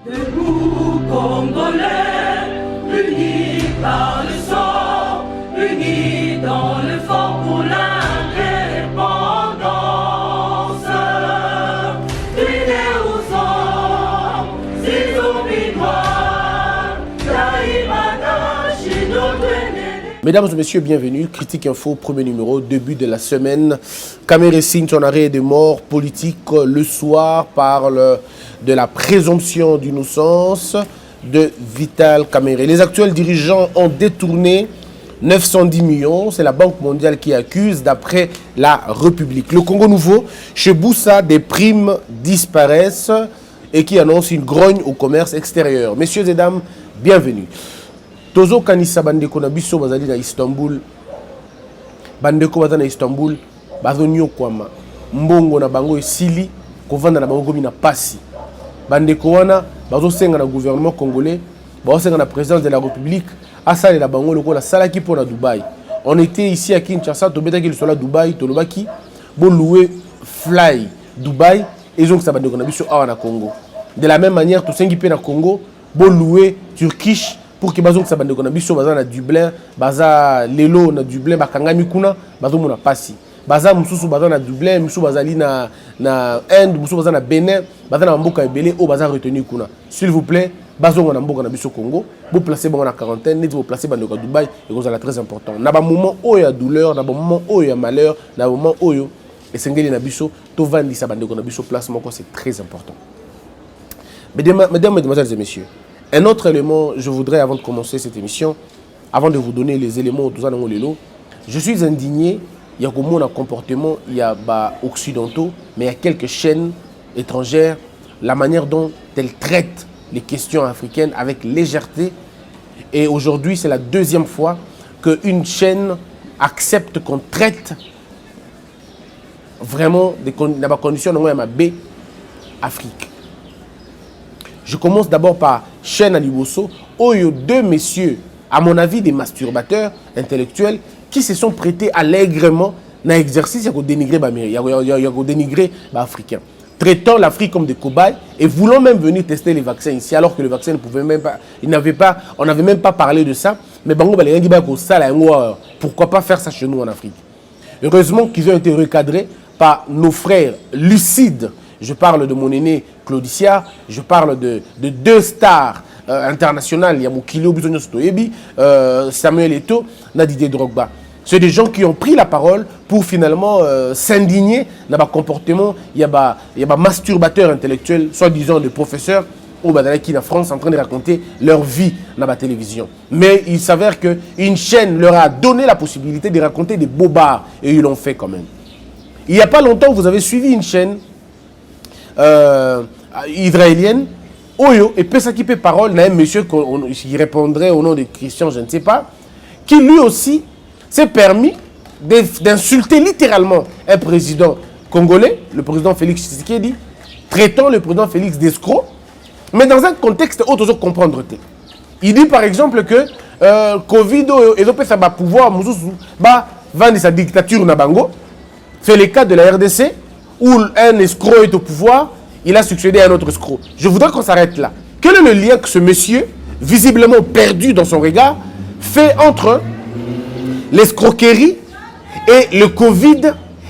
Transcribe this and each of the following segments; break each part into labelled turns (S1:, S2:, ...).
S1: Debout Congolais, unis par le sang, unis dans le fort pour l'indépendance. Unis aux hommes, ces obligeoires, Taïmana, Chidotene.
S2: Mesdames et messieurs, bienvenue. Critique Info, premier numéro, début de la semaine. Caméra signe son arrêt de mort politique le soir, parle de la présomption d'innocence de Vital Kamerhe. Les actuels dirigeants ont détourné 910 millions. C'est la Banque mondiale qui accuse, d'après la République. Le Congo nouveau, chez Boussa, des primes disparaissent et qui annonce une grogne au commerce extérieur. Messieurs et dames, bienvenue. Tozo Kanissa Bandeko na biso bazali na Istanbul. Bandeko bazali na Istanbul. Bazonyo kwama. Mbongo na bango esili. Kovanda na bango gomi na pasi. Bandeko wana bazo senga na gouvernement congolais. Bazo senga na présidence de la République. Asale la bango loko la salaki pour na Dubaï. On était ici à Kinshasa. Tobeta ki le sola Dubaï. Tolobaki. Bon loué fly Dubaï. Et donc ça bandeko na biso awa na Congo. De la même manière, tout sengi pe na Congo. Bon loué Turkish. Pour que bazon sa bande na biso baza na Dublin, baza lelo na Dublin bakangami kuna, bazo mona pasi. Baza mususu baza na Dublin, mususu bazali na Inde, mususu baza na Benin, baza na mboka ebele o baza retenu kuna. S'il vous plaît, bazo na mboka na biso Congo, vous placez bango na quarantaine, net vous placez bande na Dubaï et vous allez très important. Na ba moment o ya douleur, na ba moment o ya malheur, na ba moment oyo esengeli na biso to vandi sa bande na biso placement quoi, c'est très important. Mesdames, mesdemoiselles et messieurs, un autre élément, je voudrais, avant de commencer cette émission, avant de vous donner les éléments, tout ça dans le lot, je suis indigné, il y a comme un comportement, il y a occidentaux, mais il y a quelques chaînes étrangères, la manière dont elles traitent les questions africaines avec légèreté. Et aujourd'hui, c'est la deuxième fois qu'une chaîne accepte qu'on traite vraiment des conditions de B Afrique. Je commence d'abord par Chaîne Aliboso, où il y a deux messieurs, à mon avis des masturbateurs intellectuels, qui se sont prêtés allègrement dans l'exercice de dénigrer les Africains. Traitant l'Afrique comme des cobayes et voulant même venir tester les vaccins ici, alors que le vaccin ne pouvait même pas, on n'avait même pas parlé de ça, mais pourquoi pas faire ça chez nous en Afrique? Heureusement qu'ils ont été recadrés par nos frères lucides. Je parle de mon aîné Claudicia, je parle de deux stars internationales, il y a Mokilo Bisognos Toyebi, Samuel Eto'o, Didier Drogba. C'est des gens qui ont pris la parole pour finalement s'indigner dans le comportement. Il y a des masturbateurs intellectuels, soi-disant des professeurs, qui en France en train de raconter leur vie dans la télévision. Mais il s'avère qu'une chaîne leur a donné la possibilité de raconter des bobards et ils l'ont fait quand même. Il n'y a pas longtemps, vous avez suivi une chaîne israélienne, Oyo, et peut s'occuper parole d'un monsieur qui répondrait au nom de Christian, je ne sais pas, qui lui aussi s'est permis d'insulter littéralement un président congolais, le président Félix Tshisekedi, traitant le président Félix d'escroc, mais dans un contexte où tu dois comprendre. Il dit par exemple que Covid et ça va pouvoir vendre sa dictature na bango. C'est le cas de la RDC où un escroc est au pouvoir, il a succédé à un autre escroc. Je voudrais qu'on s'arrête là. Quel est le lien que ce monsieur, visiblement perdu dans son regard, fait entre l'escroquerie et le Covid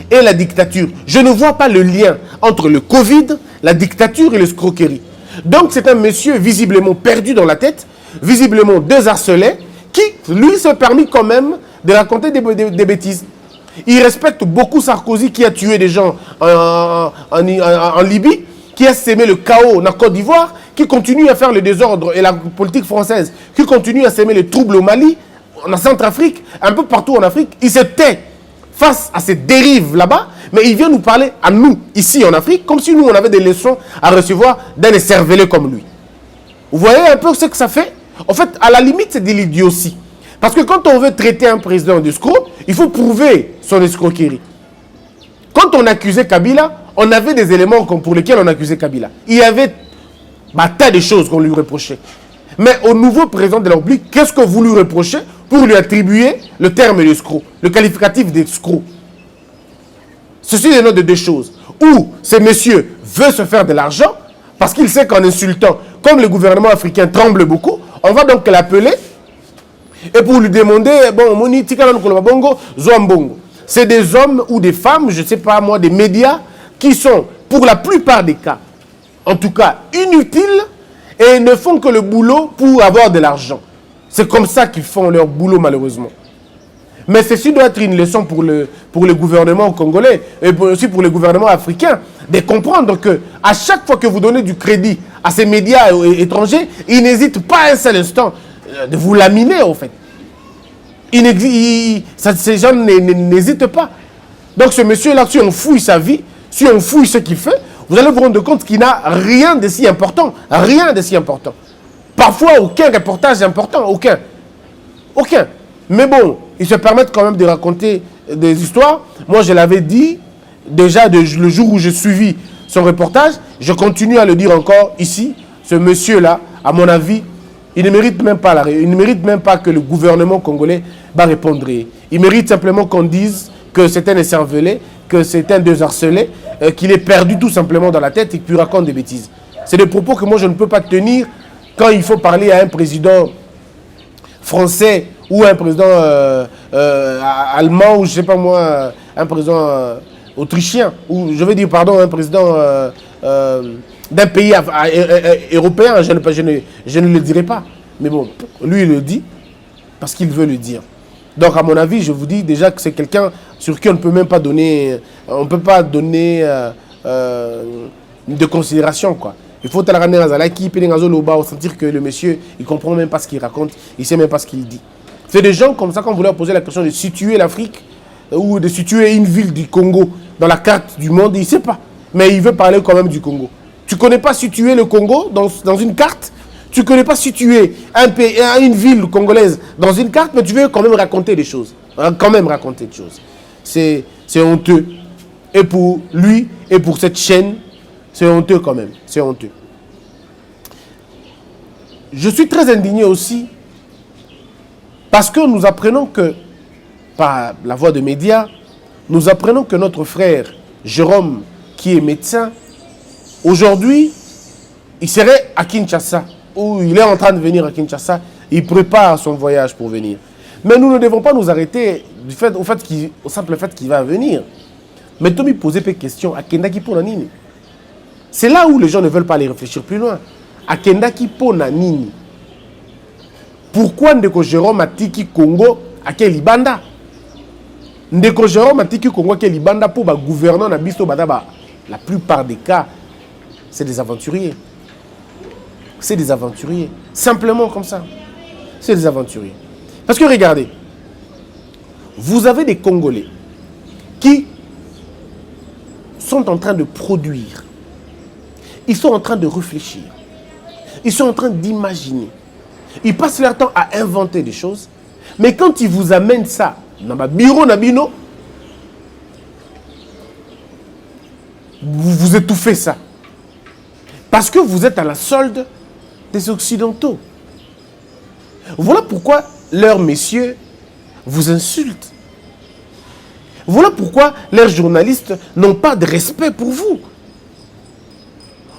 S2: et la dictature? Je ne vois pas le lien entre le Covid, la dictature et l'escroquerie. Donc c'est un monsieur visiblement perdu dans la tête, visiblement désarçonné, qui lui s'est permis quand même de raconter des bêtises. Il respecte beaucoup Sarkozy qui a tué des gens en Libye, qui a sémé le chaos en Côte d'Ivoire, qui continue à faire le désordre et la politique française, qui continue à sémer les troubles au Mali, en Centrafrique, un peu partout en Afrique. Il se tait face à ces dérives là-bas, mais il vient nous parler à nous, ici en Afrique, comme si nous on avait des leçons à recevoir d'un écervelé comme lui. Vous voyez un peu ce que ça fait? En fait, à la limite, c'est de l'idiotie. Parce que quand on veut traiter un président d'escroc, il faut prouver son escroquerie. Quand on accusait Kabila, on avait des éléments pour lesquels on accusait Kabila. Il y avait un tas de choses qu'on lui reprochait. Mais au nouveau président de la République, qu'est-ce que vous lui reprochez pour lui attribuer le terme d'escroc, le qualificatif d'escroc? Ceci dénote de deux choses. Ou ce monsieur veut se faire de l'argent parce qu'il sait qu'en insultant comme le gouvernement africain tremble beaucoup, on va donc l'appeler et pour lui demander, bon, Moni, c'est des hommes ou des femmes, je ne sais pas moi, des médias qui sont, pour la plupart des cas, en tout cas, inutiles et ne font que le boulot pour avoir de l'argent. C'est comme ça qu'ils font leur boulot, malheureusement. Mais ceci doit être une leçon pour le gouvernement congolais et aussi pour le gouvernement africain, de comprendre que à chaque fois que vous donnez du crédit à ces médias étrangers, ils n'hésitent pas un seul instant de vous laminer, en fait. Ces gens n'hésitent pas. Donc ce monsieur-là, si on fouille sa vie, si on fouille ce qu'il fait, vous allez vous rendre compte qu'il n'a rien de si important. Rien de si important. Parfois, aucun reportage important. Aucun. Aucun. Mais bon, ils se permettent quand même de raconter des histoires. Moi, je l'avais dit, déjà le jour où j'ai suivi son reportage, je continue à le dire encore ici. Ce monsieur-là, à mon avis, il ne mérite même pas il ne mérite même pas que le gouvernement congolais va répondre. Il mérite simplement qu'on dise que c'est un écervelé, que c'est un désharcelé, qu'il est perdu tout simplement dans la tête et qu'il raconte des bêtises. C'est des propos que moi je ne peux pas tenir quand il faut parler à un président français ou un président allemand ou je ne sais pas moi, un président autrichien, ou je veux dire pardon, un président d'un pays européen, je ne le dirai pas. Mais bon, lui il le dit parce qu'il veut le dire. Donc à mon avis, je vous dis déjà que c'est quelqu'un sur qui on ne peut même pas donner, de considération, quoi. Il faut sentir que le monsieur, il comprend même pas ce qu'il raconte, il ne sait même pas ce qu'il dit. C'est des gens comme ça, quand vous leur posez la question de situer l'Afrique ou de situer une ville du Congo dans la carte du monde, il ne sait pas. Mais il veut parler quand même du Congo. Tu ne connais pas situer le Congo dans une carte? Tu ne connais pas situer une ville congolaise dans une carte, mais tu veux quand même raconter des choses. C'est honteux. Et pour lui, et pour cette chaîne, c'est honteux quand même. C'est honteux. Je suis très indigné aussi parce que nous apprenons que, par la voie des médias, nous apprenons que notre frère Jérôme, qui est médecin, aujourd'hui, il serait à Kinshasa, ou il est en train de venir à Kinshasa, il prépare son voyage pour venir. Mais nous ne devons pas nous arrêter au simple fait qu'il va venir. Mais Tommy posait des questions à Kendaki Ponanini. C'est là où les gens ne veulent pas aller réfléchir plus loin. À Kendaki Ponanini. Pourquoi Ndeko Jérôme Atiki Congo à quel Libanda? Ndeko Jérôme Atiki Congo à quel Libanda pour gouverner na biso badaba. La plupart des cas, c'est des aventuriers. C'est des aventuriers. Simplement comme ça. C'est des aventuriers. Parce que regardez, vous avez des Congolais qui sont en train de produire. Ils sont en train de réfléchir. Ils sont en train d'imaginer. Ils passent leur temps à inventer des choses. Mais quand ils vous amènent ça dans le bureau Nabino, vous étouffez ça. Parce que vous êtes à la solde des Occidentaux. Voilà pourquoi leurs messieurs vous insultent. Voilà pourquoi leurs journalistes n'ont pas de respect pour vous.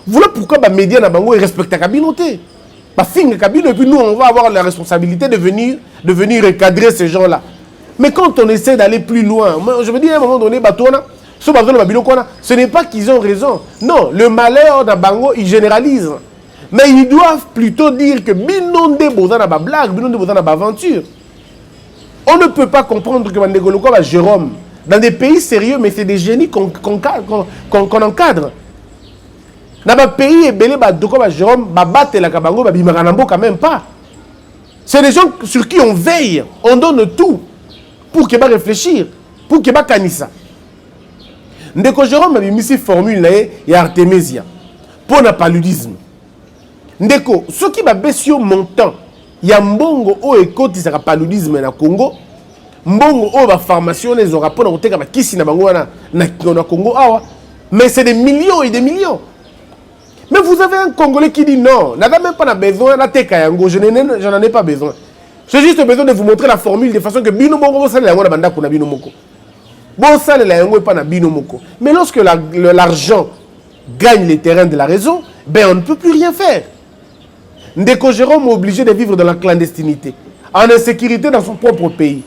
S2: Voilà pourquoi les médias ne respectent pas la communauté. Et puis nous, on va avoir la responsabilité de venir recadrer ces gens-là. Mais quand on essaie d'aller plus loin, je veux dire à un moment donné, ce n'est pas qu'ils ont raison. Non, le malheur d'Abango, ils généralisent. Mais ils doivent plutôt dire que Binonde Bozana ba blague, Binonde Bozana ba aventure. On ne peut pas comprendre que Mandegoloko va Jérôme. Dans des pays sérieux, mais c'est des génies qu'on encadre. Dans un pays, Jérôme, quand même pas. C'est des gens sur qui on veille, on donne tout pour qu'ils réfléchir, pour qu'ils canissa. Ndeko Jérôme a mis une formule, il y a Artémisia, pour le paludisme. Ndeko, ce qui va baisser au montant, il y a Mbongo au écoute, il sera paludisme na Congo. Mbongo au va pharmacie, les aura pas noté comme Kissi na Bango na Congo. Mais c'est des millions et des millions. Mais vous avez un Congolais qui dit non, n'a même pas besoin de Tekayango, je n'en ai pas besoin. J'ai juste besoin de vous montrer la formule de façon que Bino Mongo ça la banda kuna Bino Moko. Bon ça la yango pas na Bino Moko. Mais lorsque l'argent gagne les terrains de la raison, ben on ne peut plus rien faire. Ndeko Jérôme est obligé de vivre dans la clandestinité, en insécurité dans son propre pays.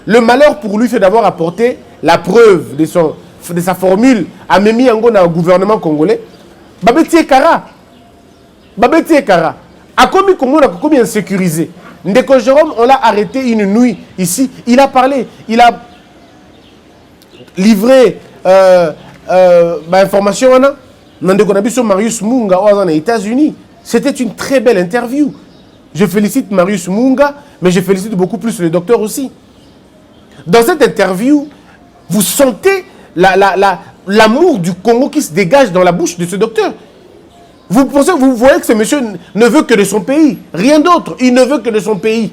S2: Le malheur pour lui, c'est d'avoir apporté la preuve de sa formule à Memi Yango dans le gouvernement congolais. Babeti Ekara. Babeti Ekara. A commis Congo, a commis insécurisé. Ndeko Jérôme, on l'a arrêté une nuit ici. Il a parlé. Il a livré information. Ndeko Nabiso Marius Munga aux États-Unis. C'était une très belle interview. Je félicite Marius Munga, mais je félicite beaucoup plus le docteur aussi. Dans cette interview, vous sentez l'amour du Congo qui se dégage dans la bouche de ce docteur. Vous voyez que ce monsieur ne veut que de son pays. Rien d'autre. Il ne veut que de son pays.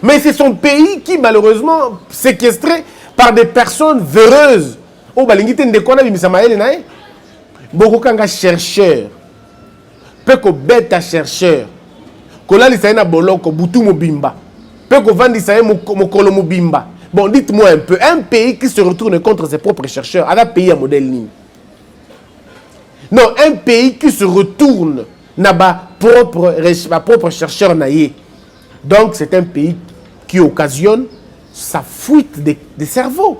S2: Mais c'est son pays qui, malheureusement, séquestré par des personnes véreuses. Oh, balingite ndekona bimisamaele nae. Beaucoup kanga chercheur. Peko beta chercheur. Kola lisaena boloko butu mobimba. Peko vandi sae mokolo mobimba. Bon, dites-moi un peu, un pays qui se retourne contre ses propres chercheurs, un pays à modèle ligne. Non, un pays qui se retourne n'a pas propre chercheur naïe. Donc, c'est un pays qui occasionne sa fuite des cerveaux.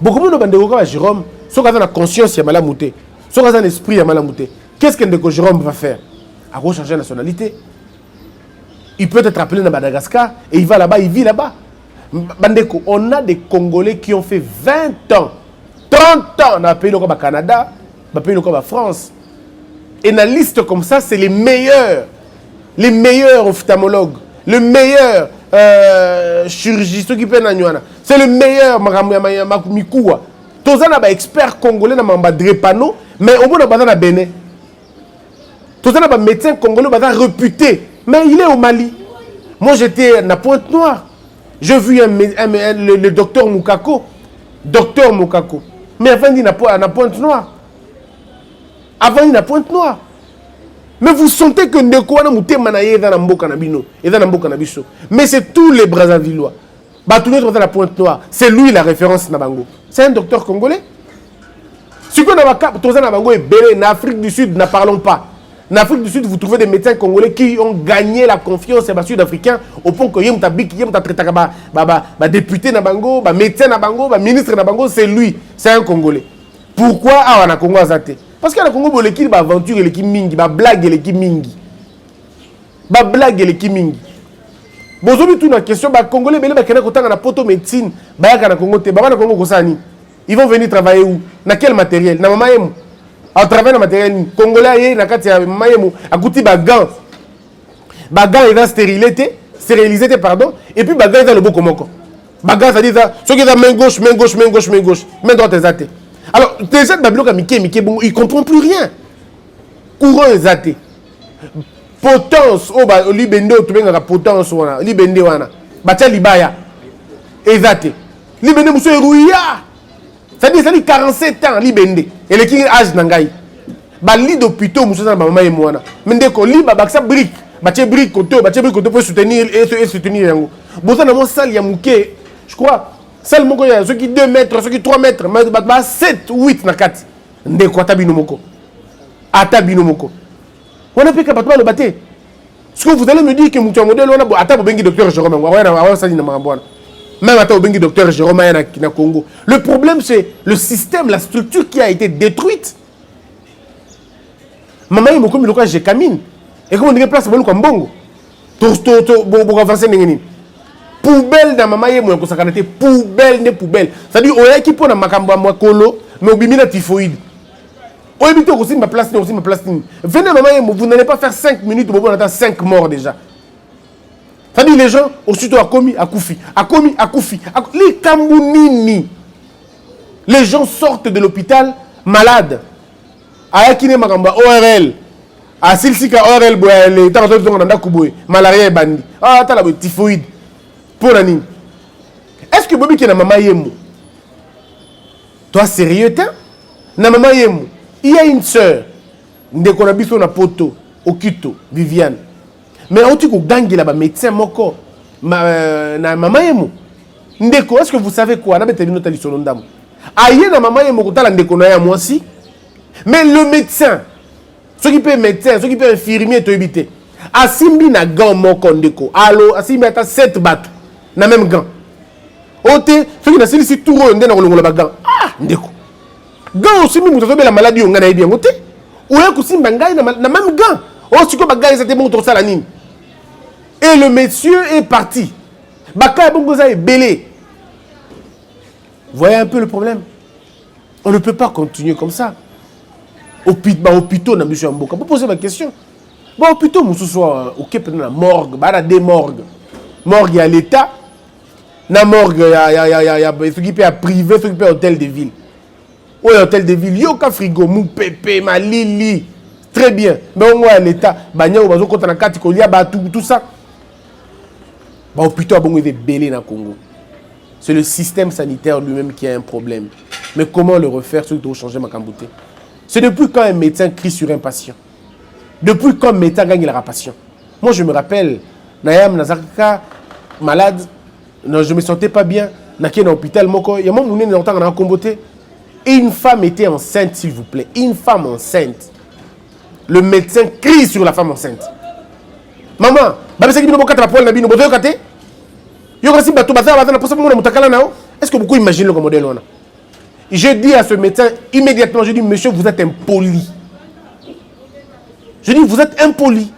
S2: Beaucoup de gens à Jérôme, ceux qui ont la conscience, il y a malamouté. Ceux qui ont l'esprit, il y a malamouté. Qu'est-ce que Jérôme va faire? À rechanger la nationalité. Il peut être appelé à Madagascar et il va là-bas, il vit là-bas. Bandeko, on a des Congolais qui ont fait 20 ans, 30 ans dans un pays comme le Canada, dans un pays comme la France. Et dans la liste comme ça, c'est les meilleurs ophtalmologues, les meilleurs chirurgistes qui peuvent être. C'est le meilleur Makumikoua. Tous les experts congolais dans le drépano, mais au bout de la Bénin. Tous les médecins congolais sont réputés. Mais il est au Mali. Moi, j'étais à Pointe-Noire. J'ai vu le docteur Moukako. Docteur Moukako. Mais avant, il n'a pas à Pointe-Noire. Avant, il n'a Pointe-Noire. Mais vous sentez que Ndekouana Mouté Manaye est dans Mboka Nabino. Mais c'est tous les Brazzavillois. Batounet est dans la Pointe-Noire. C'est lui la référence Nabango. C'est un docteur congolais. Ce qu'on a tous les Nabango est belé. En Afrique du Sud, n'en parlons pas. En Afrique du Sud, vous trouvez des médecins congolais qui ont gagné la confiance des Sud-Africains au point que député Nabango, médecin Nabango, ministre Nabango, c'est lui, c'est un Congolais. Pourquoi on a Congo azate? Parce que le Congo, l'équipe aventure, l'équipe mingi, blague l'équipe mingi. Blague l'équipe mingi. Bozobi tout la question, Congolais, ils médecine, ils vont venir travailler où? Dans quel matériel? Dans maman à travers le matériel congolais, il y a un goutti bagan. Bagan est stérilisé, pardon, et puis bagan est dans le beau comment. Bagan, ça dit ça, ceux qui ont main gauche, main droite, exacte. Alors, déjà, il ne comprend plus rien. Courant exact. Potence, libende, potence, libende, batia libaya, exact. Libende, monsieur Rouya. Ça dit 47 ans, libende. Et les qui âge nangai. Ba li d'hôpital, monsieur na maman et moi. Mais dès qu'on lit, ça brique. Bache brique côté pour soutenir et soutenir yango. Bosa na mo salle ya muké, je crois. Salle moko ya ceux qui 2 mètres, ceux qui 3 mètres, mais ba 7 8 na 4. Ndeko atabino moko. Atabino moko. On a fait que battement le baté. Ce que vous allez me dire que mutu modèle on a atabo bengi docteur Jérôme. On ça dit na mabwana. Même à Bengi docteur Jérôme na Congo. Le problème, c'est le système, la structure qui a été détruite. Maman, il m'a dit que j'ai camine. Et comment on dit place pour comme bongo? Pour avancer, poubelle dans maman, il m'a dit poubelle. C'est-à-dire, on a qui pour ma makolo, mais on bimina typhoïde. On évite aussi ma place. Venez, maman, vous n'allez pas faire 5 minutes, vous avez 5 morts déjà. C'est-à-dire les gens, aussitôt à Koufi. Les Kambounini. Les gens sortent de l'hôpital malades. À Yakine Magamba, ORL. À Silsika, ORL, malaria et bandi. Ah, t'as la typhoïde. Pour la nini. Est-ce que Bobby qui est na maman yemo? Toi, sérieux, t'es? Na maman yemo. Il y a une sœur. Ndekonabiso na poto. Okito, Viviane. Mais on dit que gangi là-bas, médecin moko, na maman yemo. Ndeko, est-ce que vous savez quoi? Na bete binota lisonondam. Aïe na maman yemo kutala ndeko na ya moi aussi. Mais le médecin, Ceux qui peuvent médecin, ceux qui peuvent infirmier, tu éviter. Asimbi na gant moko ndeko. Allo, asimbi ata 7 bateaux. Na même gant. Ote, ceux qui na sili si tout ro ndé na kolongola ba gant. Ah, ndeko. Gant aussi mi mutoto be la maladie on ngana ebi ngote. Oya kusimba ngai na même gant. Oh, siko ba gant c'était bon to sala nini. Et le monsieur est parti. Baka bongo za belé. Voyez un peu le problème. On ne peut pas continuer comme ça. Hôpital na monsieur Mboka. Vous posez ma question. Bon, hôpital musu soit OK pendant la morgue, ba la des morgues. Morgue à l'état. Na morgue ya ce qui peut à privé, ce qui peut hôtel de ville. Ouais, hôtel de ville, yo ka frigo mou pépé ma lili. Très bien. Mais on à l'état, ba nya bazo kota na kati ko lia ba tout ça. Ba hôpital bongo est belé na Congo. C'est le système sanitaire lui-même qui a un problème. Mais comment le refaire, ce qui doit changer ma cambouté? C'est depuis quand un médecin crie sur un patient. Depuis quand un médecin gagne la patient. Moi, je me rappelle, Nayam Nazarka, malade, non, je ne me sentais pas bien. Naké dans l'hôpital, il y a un comboté. Et une femme était enceinte, s'il vous plaît. Une femme enceinte. Le médecin crie sur la femme enceinte. Maman, est-ce que beaucoup imaginent le modèle? Je dis à ce médecin immédiatement, je dis, monsieur, vous êtes impoli. Je dis, vous êtes impoli.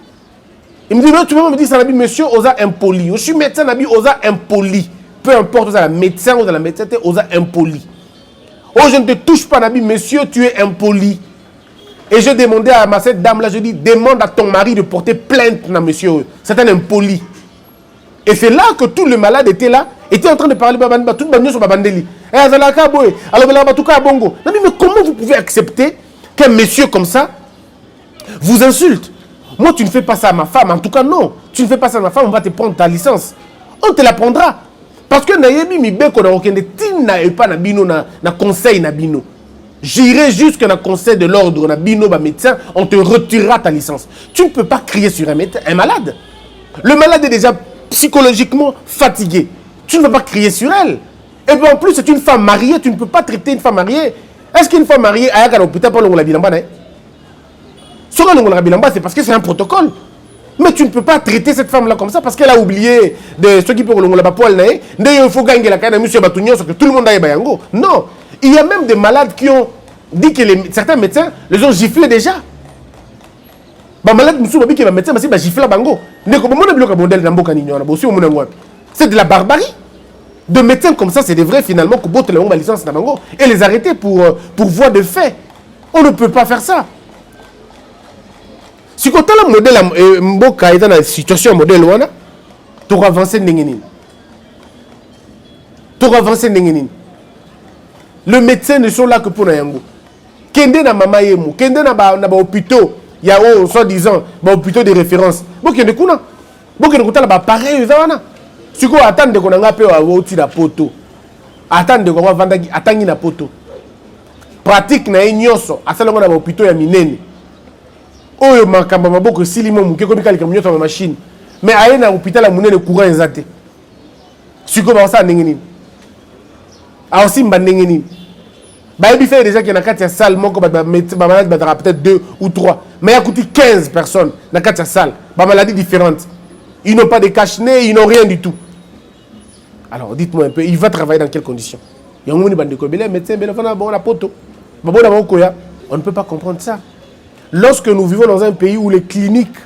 S2: Il me dit, non, tu peux me dire, ça, monsieur, osa impoli. Je suis médecin, nabi, osa impoli. Peu importe, osa la médecin, osa la médecin, osa impoli. Oh, je ne te touche pas, nabi, monsieur, tu es impoli. Et je demandais à cette dame-là, je dis, demande à ton mari de porter plainte, na monsieur. C'est un impoli. Et c'est là que tout le malade était là, était en train de parler, tout le monde sur Babandeli. Mais comment vous pouvez accepter qu'un monsieur comme ça vous insulte? Moi, tu ne fais pas ça à ma femme. En tout cas, non. Tu ne fais pas ça à ma femme, on va te prendre ta licence. On te la prendra. Parce que j'irai jusqu'à un conseil de l'ordre, médecin, on te retirera ta licence. Tu ne peux pas crier sur un malade. Le malade est déjà psychologiquement fatiguée. Tu ne peux pas crier sur elle. Et puis en plus, c'est une femme mariée. Tu ne peux pas traiter une femme mariée. Est-ce qu'une femme mariée a un hôpital pour la bilamba? C'est parce que c'est un protocole. Mais tu ne peux pas traiter cette femme-là comme ça parce qu'elle a oublié de ceux qui peuvent la poêle. Il faut gagner la canne à monsieur Batounion que tout le monde aille bayango. Non. Il y a même des malades qui ont dit que certains médecins les ont giflés déjà. C'est de la barbarie. De médecins comme ça, c'est des vrais finalement qui botent la licence et les arrêter pour voie de fait. On ne peut pas faire ça. Si tu as un modèle, dans la situation modèle, tu vas avancer. Le médecin ne sont là que pour nous. Kende na mama yemu, kende na ba hôpitaux, il y a soi-disant ba hôpitaux de référence. Bokende kuna. Bokende kutala ba pareil wana. Siko attendre ko nga pe wa oti na poto. Attendre ko wa vandaki atangi na poto. Pratique na enyoso, asala na ba hôpitaux ya minene. Oyo makamba maboko silimo muke ko bikali kamnyoto ma machine. Mais aye na hôpital ya munene courant ezate. Siko ba sa ndenge nini? A aussi mba ndenge nini? Il fait déjà qu'il y a une salle, peut-être 2 ou 3. Mais il y a coûté 15 personnes dans une salle. Des maladies différentes. Ils n'ont pas de cache-nez, ils n'ont rien du tout. Alors, dites-moi un peu, il va travailler dans quelles conditions? Il y a un médecin, on ne peut pas comprendre ça. Lorsque nous vivons dans un pays où les cliniques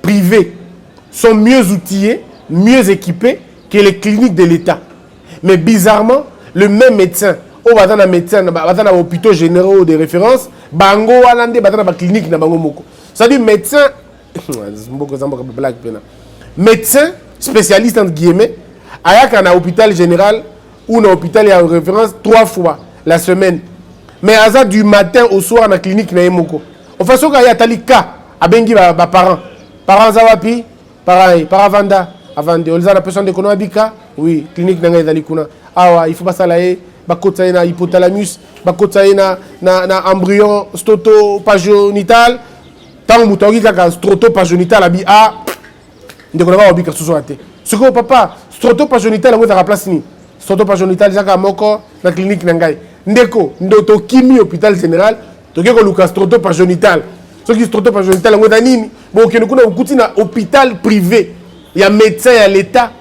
S2: privées sont mieux outillées, mieux équipées que les cliniques de l'État. Mais bizarrement, le même médecin, au bazana médecin bazana hôpitaux généraux de référence bango walande bazana clinique na bango moko, c'est-à-dire médecin spécialiste entre guillemets ayaka na hôpital général ou na hôpital de référence 3 fois la semaine, mais aza du matin au soir na clinique na yemoko au façon ka ya talika abengi ba parents zawapi pareil paravanda avant de olza la personne de konobika oui clinique na ngai kuna awa il faut pas ça là bakota na hypothalamus, bakota na embryon stotopagénital, tant mutogi kaka stotopagénital abi a ndeko na ba obika suso ate. Siko papa, stotopagénital ngo za place ni. Stotopagénital zaka moko na clinique na ngai. Ndeko ndoto kimi hôpital général, toke ko luka stotopagénital. Ceux qui se trouvent par exemple, bon, qui nous connaissent un hôpital privé, il y a médecin, il y a l'État,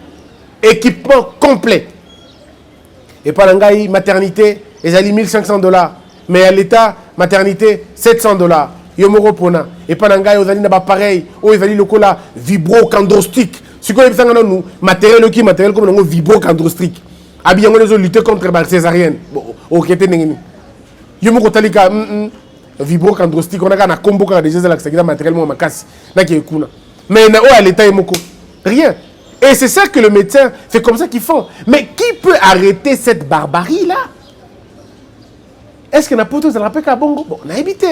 S2: équipement complet. Et par la maternité, ils ont $1,500. Mais à l'État, maternité, $700. Yomoro et par la ils ont pareil, ils ont le vibro-candrostique. Ce qu'on a nous, matériel comme un vibro-candrostique. Habillons les autres lutter contre la césarienne. Ok, Yomoro talika. Vibro-candrostique, on a un combo qui a déjà matériellement ma casse. Mais à l'État, rien. Et c'est ça que le médecin, c'est comme ça qu'ils font. Mais qui peut arrêter cette barbarie-là? Est-ce que n'a pas tout ça rappelle Bongo? Bon, on a évité.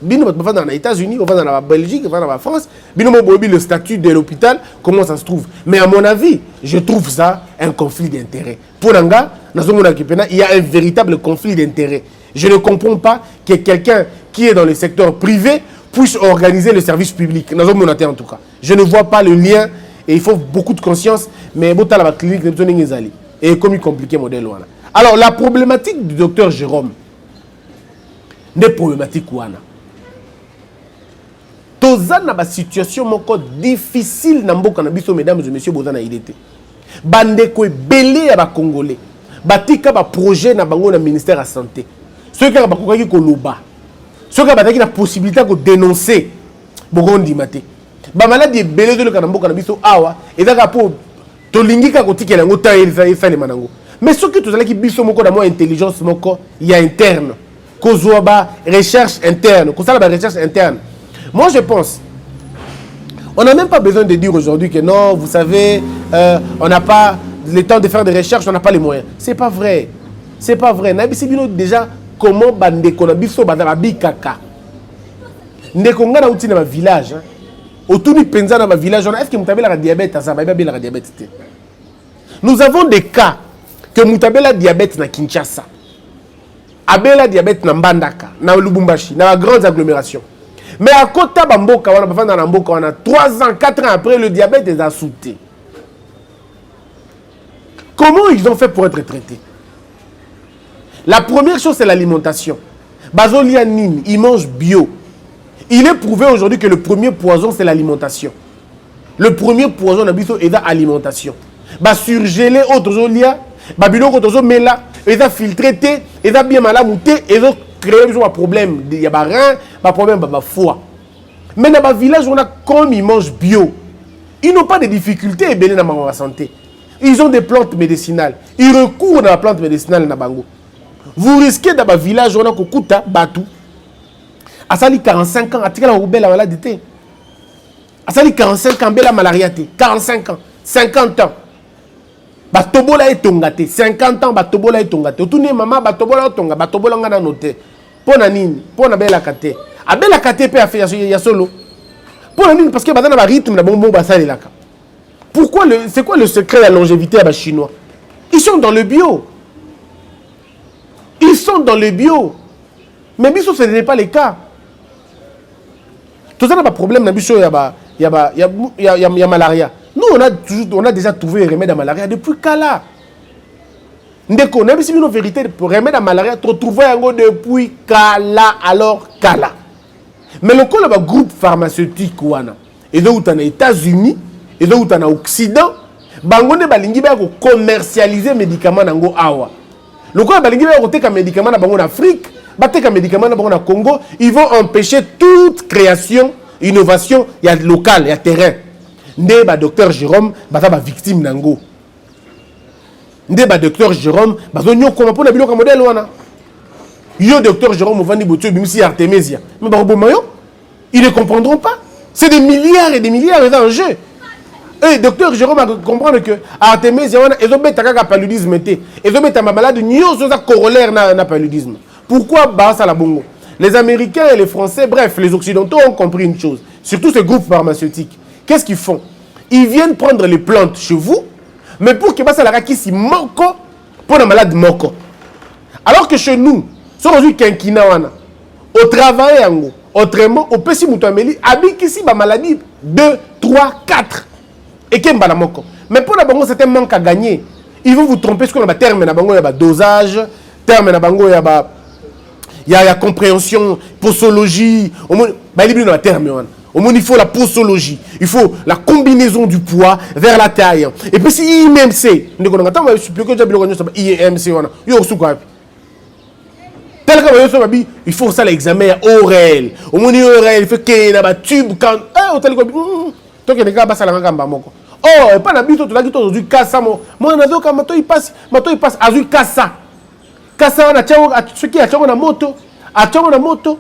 S2: On va dans les États-Unis, on va dans la Belgique, on va dans la France. Le statut de l'hôpital, comment ça se trouve? Mais à mon avis, je trouve ça un conflit d'intérêts. Pour Nanga, il y a un véritable conflit d'intérêts. Je ne comprends pas que quelqu'un qui est dans le secteur privé puisse organiser le service public. En tout cas. Je ne vois pas le lien et il faut beaucoup de conscience. Mais bon, la clinique et comme il compliqué modèle. Alors, la problématique du docteur Jérôme n'est problématique wana. Toza na ba situation moko difficile na mboka na biso mesdames et messieurs bozana idete. Bande ko belé ya ba congolais. Batika ba projet na bango na ministère de la santé. Ceux qui ont bakokaki koloba. Ceux qui ont la possibilité de dénoncer Bogondi Maté. Ba maladie belé de le kanamboka na biso awa et daka po to lingika ko tikela ngota et manango. Mais ceux qui tozala ki biso moko na mo intelligence moko ya interne. Kozwa ba recherche interne, kozala ba recherche interne. Moi, je pense, on n'a même pas besoin de dire aujourd'hui que non, vous savez, on n'a pas le temps de faire des recherches, on n'a pas les moyens. C'est pas vrai. C'est pas vrai. Nabisibino déjà, comment bandeko na biso badala bikaka. Ndeko nga na uti na village. Autour du penza na village, est-ce que mutabela la diabète ça va bien la diabète. Nous avons des cas que mutabela diabète na Kinshasa. Abela diabète na Mbandaka, na Lubumbashi, dans la grande agglomération. Mais à côté de Mboka, on a 3 ans, 4 ans après, le diabète est assouté. Comment ils ont fait pour être traités? La première chose, c'est l'alimentation. Bazolianine, il mange bio. Il est prouvé aujourd'hui que le premier poison, c'est l'alimentation. Le premier poison, c'est l'alimentation. Surgelé, autres olia, babilo, autres mela, ils ont filtré, ils ont bien malamouté, ils ont créé un problème. Il y a un problème de foie. Mais dans le village, on a comme ils mangent bio. Ils n'ont pas de difficultés dans la santé. Ils ont des plantes médicinales. Ils recourent dans la plante médicinale dans Bango. Vous risquez dans le village, on a Kokuta, Batou. À Sali 45 ans, à Tika la roubelle la maladie. À Sali 45 ans, la malaria. 45 ans, 50 ans. Batobola est tongate. 50 ans, Batobola est tongate. Tout ne maman, Batobola est tongate. Batobola est noté. Pour nini, pour na bela kate. A bela kate peut faire ya solo. Pour nini parce que bazana ba rythme na bonbon basale laka. Pourquoi c'est quoi le secret de la longévité à la chinois? Ils sont dans le bio. Ils sont dans le bio. Mais biso ce n'est pas le cas. Tout ça n'a pas de problème na biso y a malaria. Nous on a déjà trouvé un remède à malaria depuis Kala. Ndeko, même si nous vérité pour remède à malaria, tu trouves depuis Kala, alors Kala. Mais le cas là, groupe pharmaceutique, et donc aux États-Unis, et donc en Occident, bangone balingi ba ko commercialiser médicaments nango awa. Le cas balingi ba ko teka médicaments na bango en Afrique, ba teka médicaments na bango na Congo, ils vont empêcher toute création, innovation, il y a local, il y a terrain. Ndé ba docteur Jérôme ba ta ba victime nango. Ndé ba docteur Jérôme ba zo nyoko ma pona biloko modèle wana. Yo docteur Jérôme vandi botu bimisi Artemisia. Mais ba bomayo, ils ne comprendront pas. C'est des milliards et des milliards en jeu. Et docteur Jérôme a comprendre que Artemisia wana ezo beta kaka paludisme té. Ezo beta ma malade nyoso za corollaire na paludisme. Pourquoi ba ça la bongo? Les Américains et les Français, bref, les Occidentaux ont compris une chose, surtout ces groupes pharmaceutiques. Qu'est-ce qu'ils font? Ils viennent prendre les plantes chez vous, mais pour que ça la rakisi moko pour la malade moko. Alors que chez nous, sur aujourd'hui quinquina wana, au travail yango, autrement, au pessi mutameli, habite ici ba maladie 2, 3, 4 et kemba la moko. Mais pour la bango c'est un manque à gagner. Ils vont vous tromper ce qu'on a terme na bango ya ba dosage, terme na bango ya y a compréhension, posologie. Au moins, il faut la posologie. Il faut la combinaison du poids vers la taille. Et puis, si IMC, il faut ça l'examen oral. Au moins, oral, il faut qu'il y ait un tube. Oh, pas d'habitude, tu l'as dit, tu as kassa. Moi, il passe, azui kassa. Kassa, ceux qui ont la moto, la moto.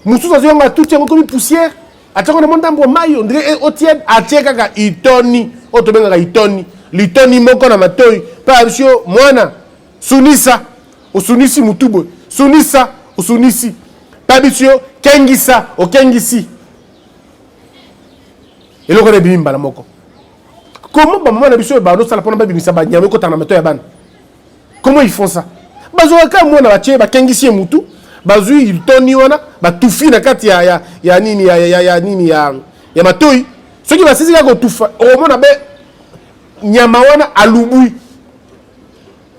S2: Moussous, azui, on a tout, comme poussière. On a monté maille, on dirait, au tiède, kaka, itoni, otobenga, itoni. L'itoni, moko, na matoi. Pas, monsieur, moana, sunisa, au sunisi, mutubo. Sunisa, au sunisi. Pas, monsieur, kengisa, au kengisi. Et là, on a bimba, la moko. Comment comment ils font ça? Ils toni wana ba tufi na kati ya nini ya matoi. Ceux qui va saisir ya tufa au mona be nyama wana alubui.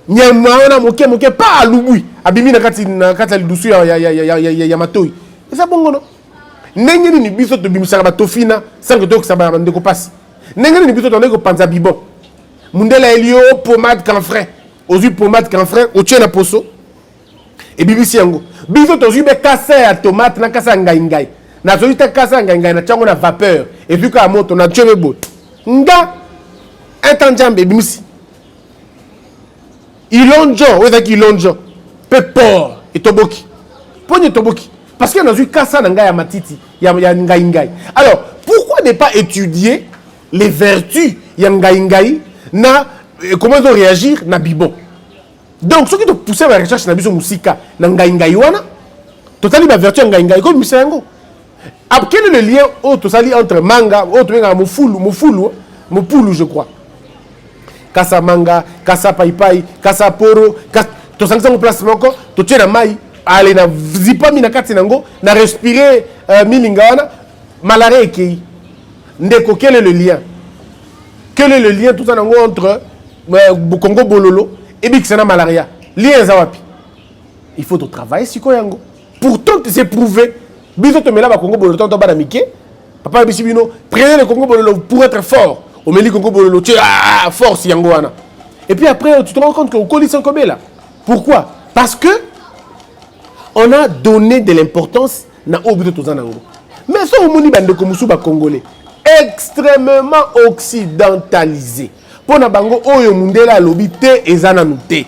S2: Nyama wana moke pas alubui. Abimi na kati ya lusu ya matoi. Et ça bongo no. Nenge ni biso to bimisa ba tofina sans que to ça ba ndeko passe. Nenge ni biso to ndeko panza bibon. Mundela elio pomade canfrin. Ozu pomade canfrin o tient na poso. Et bibisi yango. Biso to zu be kasa ya tomate na kasa ngai. Na zo ita kasa ngai na chango na vapeur. Et puis ka moto na chebe bo. Nga entendambe bimisi. Ilonjo, oza ki ilonjo. Pepor et toboki. Poni toboki. Parce qu'il y a eu kasa na ngai ya matiti, ya ngai. Alors, pourquoi ne pas étudier les vertus ya ngai na comment ils vont réagir na bibon? Donc, ceux qui te poussent à la recherche na biso musika na ngai wana, totali ba vertu ngai comme misango. Quel est le lien entre manga, mofulu, je crois. Kasa manga, kasa paipai, kasa poro, to sangsa mo place moko, to tiena mai. Allez, na zipa mina kati nango, na respirer milingana, malaria ekei. Ndeko, quel est le lien? Quel est le lien tout ça nango entre Congo Bololo et Bixena malaria? Lien zawapi. Il faut travailler si yango. Pourtant, c'est prouvé. Biso to mela ba Congo Bololo to ba mike. Papa bisibino, prenez le Congo Bololo pour être fort. Au meli Congo Bololo, tu force yango wana. Et puis après, tu te rends compte que au colis sans là. Pourquoi? Parce que on a donné de l'importance na obito tozanango. Mais ça au moni bande comme suba congolais extrêmement occidentalisé. Pour na bango oyo mundela lobité ezana nuté.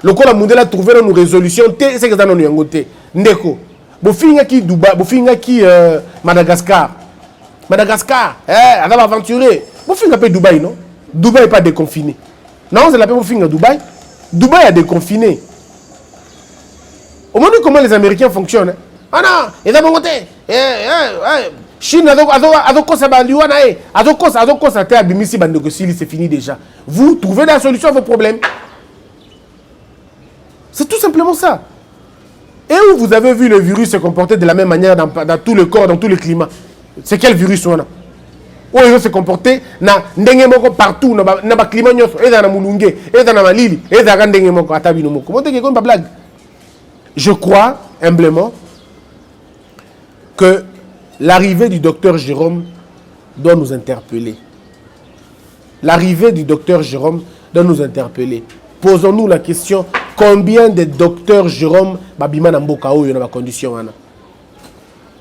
S2: Lokola mundela trouver nos résolutions té c'est que ezana yango té. Ndeko. Bofinga ki Dubaï, bofinga ki Madagascar. Madagascar, on va aventurer. Bofinga pe Dubaï non? Dubaï n'est pas déconfiné. Non, c'est la paix bofinga Dubaï. Dubaï a déconfiné. Au moment comment les Américains fonctionnent. Ah non, ils ont bon côté. Chine c'est fini déjà. Vous trouvez la solution à vos problèmes. C'est tout simplement ça. Et où vous avez vu le virus se comporter de la même manière dans tout le corps, dans tous les climats. C'est quel virus on a? Où ils vont se comporter partout, dans le climat, dans Mulunge, dans la Malili, dans blague. Je crois humblement que l'arrivée du docteur Jérôme doit nous interpeller. L'arrivée du docteur Jérôme doit nous interpeller. Posons-nous la question, combien de docteurs Jérôme babima na mboka oyo na condition wana?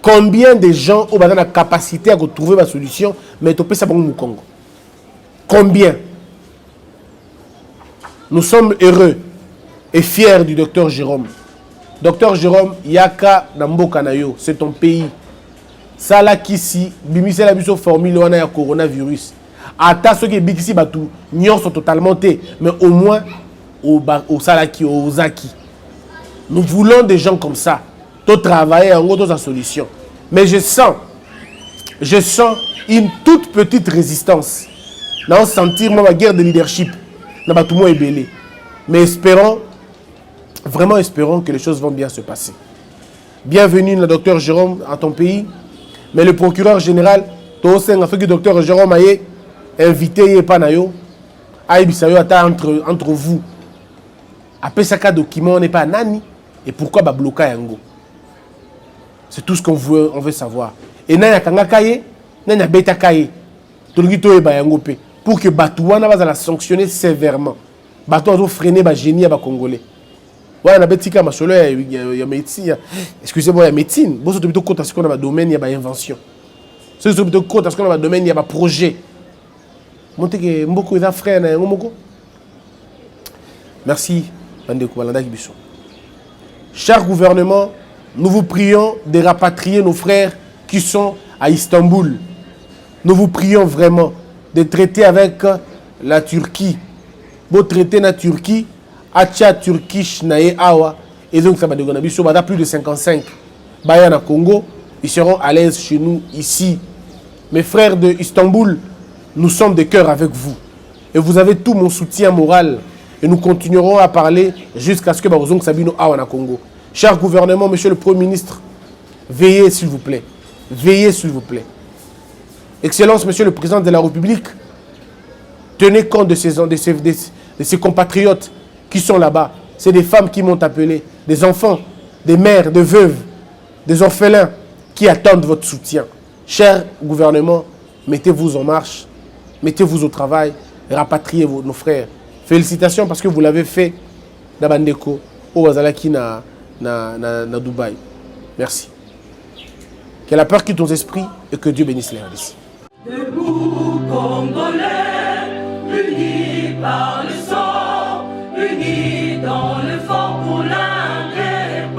S2: Combien de gens ont la capacité à trouver la solution mais topé ça au Congo? Combien? Nous sommes heureux et fiers du docteur Jérôme. Docteur Jérôme, Yaka Namboka Nayo, c'est ton pays. Sala Kisi, Bimisé la biso formule wana ya coronavirus. Ata ceux qui bikisi batu, nyon sont totalement té, mais au moins au Salaki, au Zaki. Nous voulons des gens comme ça. Tu travailler en gros dans la solution. Mais je sens une toute petite résistance. Là, on sentir ma guerre de leadership. Là, tout le monde est belé. Mais vraiment espérons que les choses vont bien se passer. Bienvenue, le docteur Jérôme, à ton pays. Mais le procureur général, le docteur Jérôme a invité Panayo, entre vous. Après ça, document n'est pas nani. Et pourquoi bloquer Yango? C'est tout ce qu'on veut savoir. Et nanya kanga kaye, nanya beta kaye. Tolongi toye ba yango pe. Pour que Batouana va la sanctionner sévèrement. Batouana va freiner ba génie ba congolais. Ouais, on a betika masolo ya médecine. Excusez-moi, il y a médecine. Bon, c'est plutôt côté ce qu'on a ba domaine, il y a ba invention. C'est plutôt côté ce qu'on a ba domaine, il y a ba projet. Monte que mboko eza frère na yango moko. Merci Bandeko Balanda Kibiso. Cher gouvernement, nous vous prions de rapatrier nos frères qui sont à Istanbul. Nous vous prions vraiment de traiter avec la Turquie. Vous traitez la Turquie, Acha Turkish Nae Awa, et donc ça va devenir plus de 55. Bayana Congo, ils seront à l'aise chez nous ici. Mes frères de Istanbul, nous sommes de cœur avec vous. Et vous avez tout mon soutien moral. Et nous continuerons à parler jusqu'à ce que Barozong Sabino Awa na Congo. Cher gouvernement, monsieur le Premier ministre, veillez s'il vous plaît. Veillez s'il vous plaît. Excellence, monsieur le Président de la République, tenez compte de ces compatriotes qui sont là-bas. C'est des femmes qui m'ont appelé, des enfants, des mères, des veuves, des orphelins qui attendent votre soutien. Cher gouvernement, mettez-vous en marche, mettez-vous au travail, rapatriez nos frères. Félicitations parce que vous l'avez fait dans Bandeko, au Wazalaki na Dubaï. Merci. Que la peur quitte nos esprits et que Dieu bénisse les RDC.
S1: Debout Congolais, unis par le sang, unis dans le fort pour l'indépendance.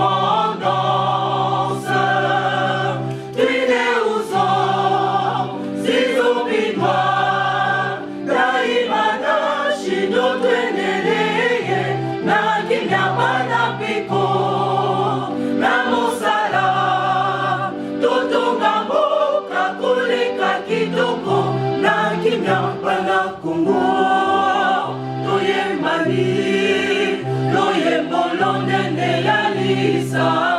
S1: Tués aux hommes, ces zombies noirs, Daïmana, Shido, Tweneleye, Nakinyabana Piko, Namosala, Totongambo, Kakuleka Kitoko, Nakinyabana Kongo, Toye Mali, Toye Bolonene Yalisa.